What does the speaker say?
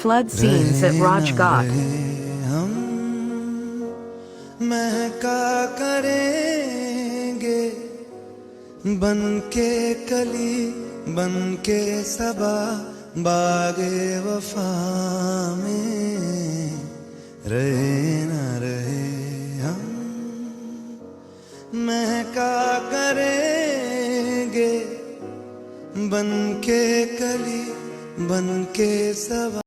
Flood scenes at Rajghat. हम महका करेंगे बन के कली बन के सबा बागे वफा में रहे न रहे हम महका करेंगे बन के कली बन के सबा।